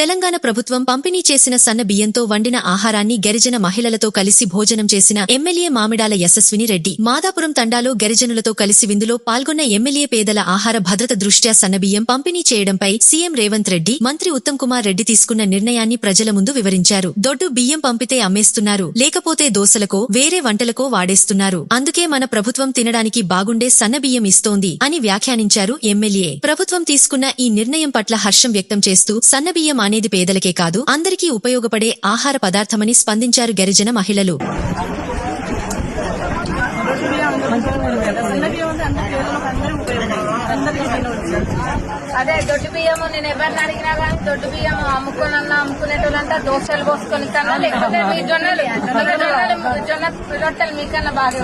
తెలంగాణ ప్రభుత్వం పంపిణీ చేసిన సన్న బియ్యంతో వండిన ఆహారాన్ని గిరిజన మహిళలతో కలిసి భోజనం చేసిన ఎమ్మెల్యే మామిడాల యశస్విని రెడ్డి మాదాపురం తండాలో గిరిజనులతో కలిసి విందులో పాల్గొన్న ఎమ్మెల్యే పేదల ఆహార భద్రత దృష్ట్యా సన్నబియ్యం పంపిణీ చేయడంపై సీఎం రేవంత్ రెడ్డి మంత్రి ఉత్తమ్ కుమార్ రెడ్డి తీసుకున్న నిర్ణయాన్ని ప్రజల ముందు వివరించారు. దొడ్డు బియ్యం పంపితే అమ్మేస్తున్నారు, లేకపోతే దోసలకో వేరే వంటలకో వాడేస్తున్నారు. అందుకే మన ప్రభుత్వం తినడానికి బాగుండే సన్నబియ్యం ఇస్తోంది అని వ్యాఖ్యానించారు ఎమ్మెల్యే. ప్రభుత్వం తీసుకున్న ఈ నిర్ణయం పట్ల హర్షం వ్యక్తం చేస్తూ సన్నబియ్యం అనేది పేదలకే కాదు అందరికీ ఉపయోగపడే ఆహార పదార్థమని స్పందించారు గిరిజన మహిళలు. అదే దొడ్డు బియ్యము నేను ఎవరిని అడిగినా కానీ దొడ్డు బియ్యం అమ్ముకోనన్నా అమ్ముకునేటోళ్ళంతా దోశలు పోసుకొని కన్నా లేకపోతే మీ జొన్న రొట్టెలు మీకన్నా బాగా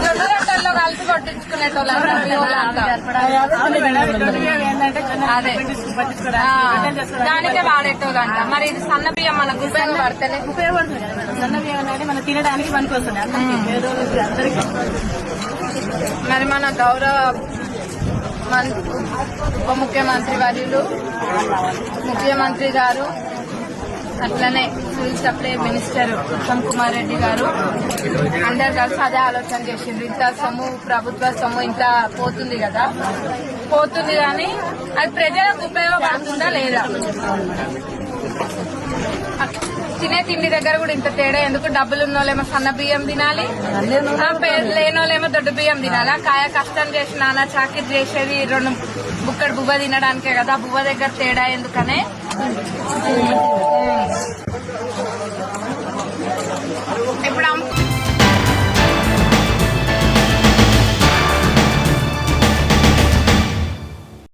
జొన్న రొట్టెల్లో కలిపి కొట్టించుకునేటోళ్ళంతా అదే దానికే వాడేటోళ్ళంట. మరి ఇది సన్న బియ్యం మనకు ఉపయోగపడతలే. ఉపయోగపడుతుంది సన్న బియ్యం అనేది మనం తినడానికి పనికొస్తుంది అందరికీ. మరి మన గౌరవ ఉప ముఖ్యమంత్రి వర్యులు ముఖ్యమంత్రి గారు అట్లనే civil supply minister Uttam Kumar Reddy గారు అందరు కలిసి అదే ఆలోచన చేసిండ్రు. ఇంత సొమ్ము ప్రభుత్వ సొమ్ము ఇంత పోతుంది కదా, పోతుంది కానీ అది ప్రజలకు ఉపయోగపడుతుందా లేదా? తినే తిండి దగ్గర కూడా ఇంత తేడా ఎందుకు? డబ్బులు ఉన్నోళ్ళేమో సన్న బియ్యం తినాలి, లేనోళ్ళేమో దొడ్డు బియ్యం తినాలా? కాయ కష్టం చేసి నానా చాకిరి చేసేది 2 బుక్కడు బువ్వ తినడానికే కదా. బువ్వ దగ్గర తేడా ఎందుకనే ఇప్పుడు